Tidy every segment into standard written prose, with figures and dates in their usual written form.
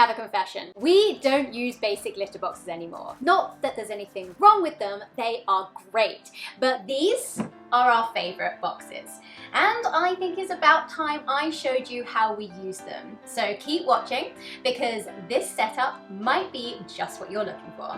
have a confession. We don't use basic litter boxes anymore. Not that there's anything wrong with them, they are great. But these are our favorite boxes. And I think it's about time I showed you how we use them. So keep watching, because this setup might be just what you're looking for.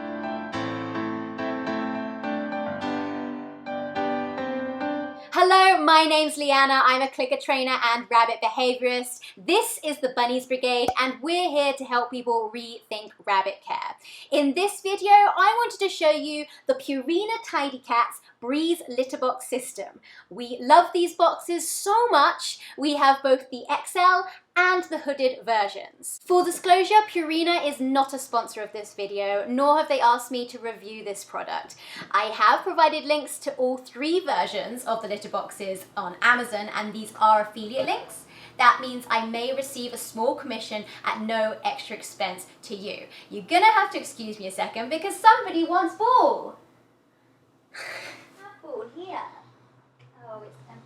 Hello, my name's Leanna. I'm a clicker trainer and rabbit behaviorist. This is the Bunnies Brigade, and we're here to help people rethink rabbit care. In this video, I wanted to show you the Purina Tidy Cats Breeze litter box system. We love these boxes so much, we have both the XL and the hooded versions. Full disclosure, Purina is not a sponsor of this video, nor have they asked me to review this product. I have provided links to all three versions of the litter boxes on Amazon, and these are affiliate links. That means I may receive a small commission at no extra expense to you. You're gonna have to excuse me a second because somebody wants ball. That ball here. Oh, it's empty.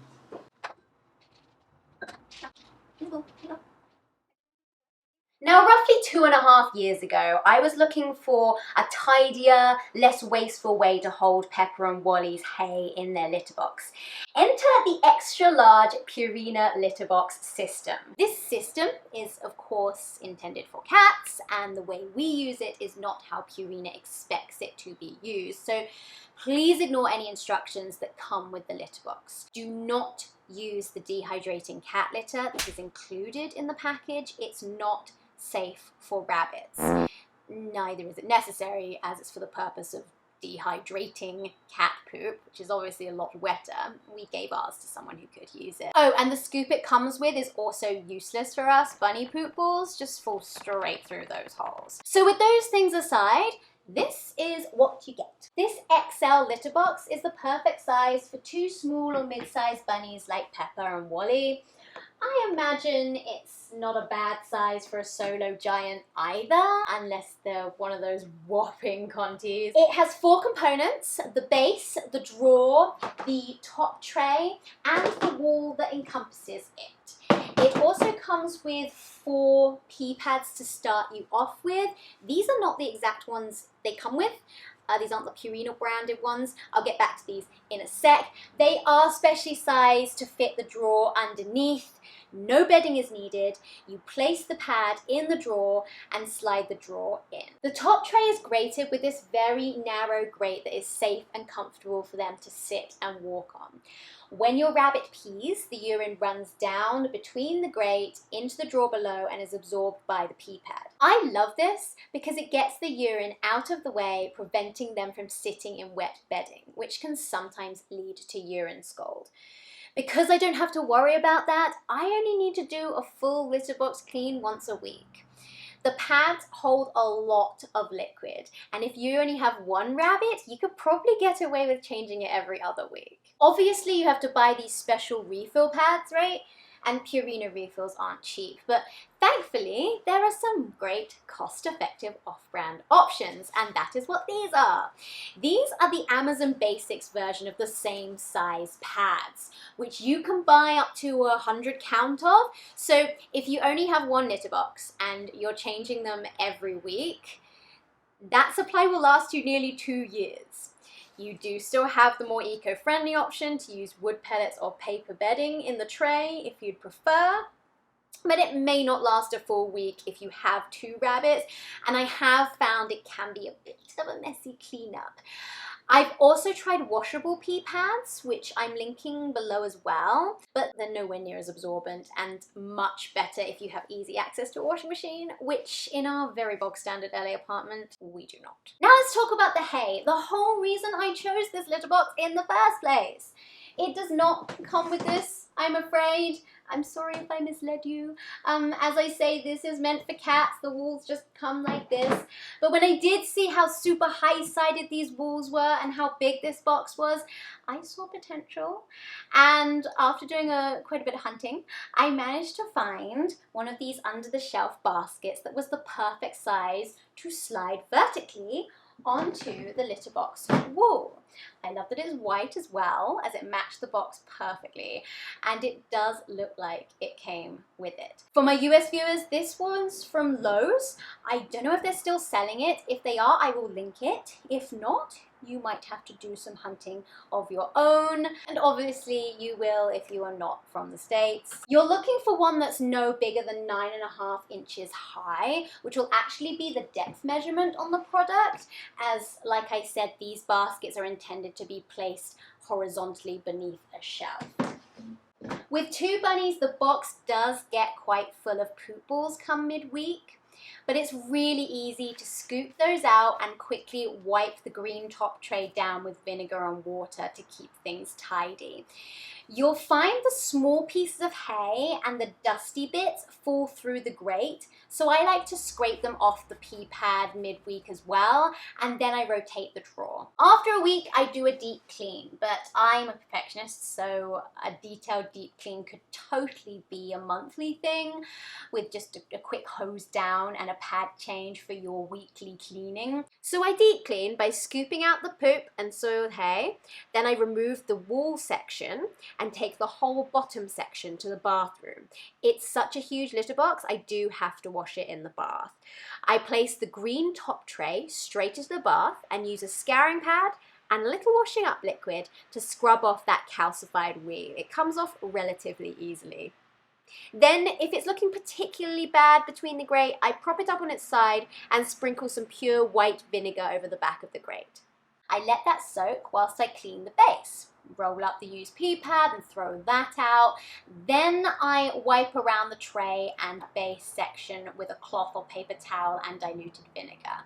Now, roughly 2.5 years ago, I was looking for a tidier, less wasteful way to hold Pepper and Wally's hay in their litter box. Enter the extra large Purina litter box system. This system is, of course, intended for cats, and the way we use it is not how Purina expects it to be used. So please ignore any instructions that come with the litter box. Do not use the dehydrating cat litter that is included in the package. It's not safe for rabbits. Neither is it necessary, as it's for the purpose of dehydrating cat poop, which is obviously a lot wetter. We gave ours to someone who could use it. Oh, and the scoop it comes with is also useless for us. Bunny poop balls just fall straight through those holes. So with those things aside, this is what you get. This XL litter box is the perfect size for two small or mid-sized bunnies like Pepper and Wally. I imagine it's not a bad size for a solo giant either, unless they're one of those whopping conties. It has 4 components: the base, the drawer, the top tray, and the wall that encompasses it. It also comes with 4 pee pads to start you off with. These are not the exact ones they come with. These aren't the Purina branded ones. I'll get back to these in a sec. They are specially sized to fit the drawer underneath. No bedding is needed. You place the pad in the drawer and slide the drawer in. The top tray is grated with this very narrow grate that is safe and comfortable for them to sit and walk on. When your rabbit pees, the urine runs down between the grate into the drawer below and is absorbed by the pee pad. I love this because it gets the urine out of the way, preventing them from sitting in wet bedding, which can sometimes lead to urine scald. Because I don't have to worry about that, I only need to do a full litter box clean once a week. The pads hold a lot of liquid, and if you only have one rabbit, you could probably get away with changing it every other week. Obviously, you have to buy these special refill pads, right? And Purina refills aren't cheap, but thankfully, there are some great cost-effective off-brand options, and that is what these are. These are the Amazon Basics version of the same size pads, which you can buy up to 100 count of. So if you only have one litter box and you're changing them every week, that supply will last you nearly 2 years. You do still have the more eco-friendly option to use wood pellets or paper bedding in the tray if you'd prefer, but it may not last a full week if you have 2 rabbits, and I have found it can be a bit of a messy cleanup. I've also tried washable pee pads, which I'm linking below as well, but they're nowhere near as absorbent and much better if you have easy access to a washing machine, which in our very bog standard LA apartment, we do not. Now let's talk about the hay, the whole reason I chose this litter box in the first place. It does not come with this, I'm afraid. I'm sorry if I misled you. As I say, this is meant for cats. The walls just come like this. But when I did see how super high-sided these walls were and how big this box was, I saw potential. And after doing quite a bit of hunting, I managed to find one of these under-the-shelf baskets that was the perfect size to slide vertically onto the litter box wool. I love that it's white as well, as it matched the box perfectly, and it does look like it came with it. For my US viewers, this one's from Lowe's. I don't know if they're still selling it. If they are, I will link it. If not, you might have to do some hunting of your own, and obviously you will if you are not from the States. You're looking for one that's no bigger than 9.5 inches high, which will actually be the depth measurement on the product, as like I said, these baskets are intended to be placed horizontally beneath a shelf. With 2 bunnies, the box does get quite full of poop balls come midweek, but it's really easy to scoop those out and quickly wipe the green top tray down with vinegar and water to keep things tidy. You'll find the small pieces of hay and the dusty bits fall through the grate, so I like to scrape them off the pee pad midweek as well, and then I rotate the drawer. After a week, I do a deep clean, but I'm a perfectionist, so a detailed deep clean could totally be a monthly thing with just a quick hose down and a pad change for your weekly cleaning. So I deep clean by scooping out the poop and soiled hay, then I remove the wool section and take the whole bottom section to the bathroom. It's such a huge litter box, I do have to wash it in the bath. I place the green top tray straight into the bath and use a scouring pad and a little washing up liquid to scrub off that calcified wee. It comes off relatively easily. Then, if it's looking particularly bad between the grate, I prop it up on its side and sprinkle some pure white vinegar over the back of the grate. I let that soak whilst I clean the base. Roll up the used pee pad and throw that out. Then I wipe around the tray and base section with a cloth or paper towel and diluted vinegar.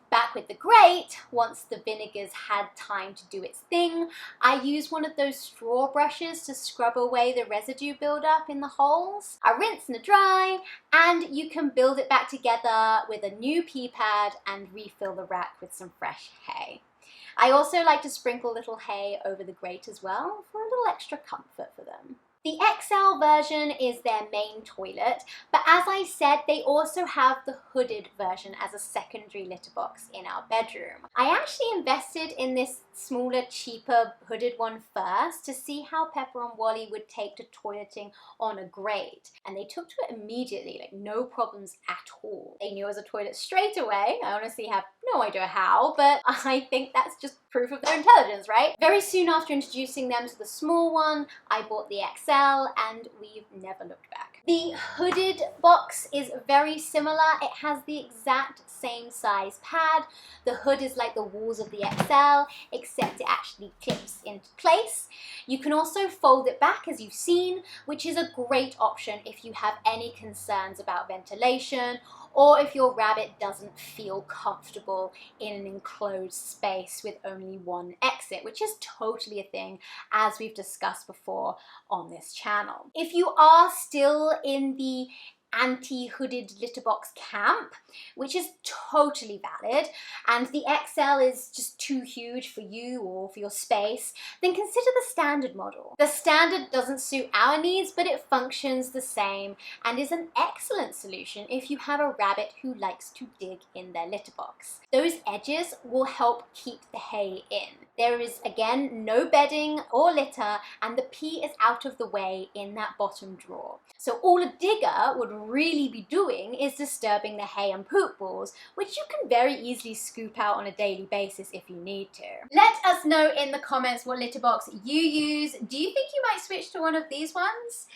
Back with the grate, once the vinegar's had time to do its thing, I use one of those straw brushes to scrub away the residue buildup in the holes. I rinse and dry, and you can build it back together with a new pee pad and refill the rack with some fresh hay. I also like to sprinkle little hay over the grate as well for a little extra comfort for them. The XL version is their main toilet, but as I said, they also have the hooded version as a secondary litter box in our bedroom. I actually invested in this smaller, cheaper hooded one first to see how Pepper and Wally would take to toileting on a grate, and they took to it immediately, like no problems at all. They knew it was a toilet straight away. I honestly have no idea how, but I think that's just proof of their intelligence, right? Very soon after introducing them to the small one, I bought the XL, and we've never looked back. The hooded box is very similar. It has the exact same size pad. The hood is like the walls of the XL, except it actually clips into place. You can also fold it back, as you've seen, which is a great option if you have any concerns about ventilation, or if your rabbit doesn't feel comfortable in an enclosed space with only one exit, which is totally a thing, as we've discussed before on this channel. If you are still in the anti-hooded litter box camp, which is totally valid, and the XL is just too huge for you or for your space, then consider the standard model. The standard doesn't suit our needs, but it functions the same and is an excellent solution if you have a rabbit who likes to dig in their litter box. Those edges will help keep the hay in. There is, again, no bedding or litter, and the pee is out of the way in that bottom drawer. So all a digger would really be doing is disturbing the hay and poop balls, which you can very easily scoop out on a daily basis if you need to. Let us know in the comments what litter box you use. Do you think you might switch to one of these ones?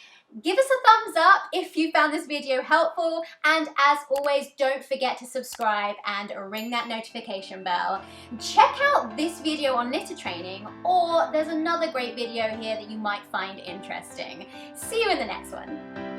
Give us a thumbs up if you found this video helpful, and as always, don't forget to subscribe and ring that notification bell. Check out this video on litter training, or there's another great video here that you might find interesting. See you in the next one.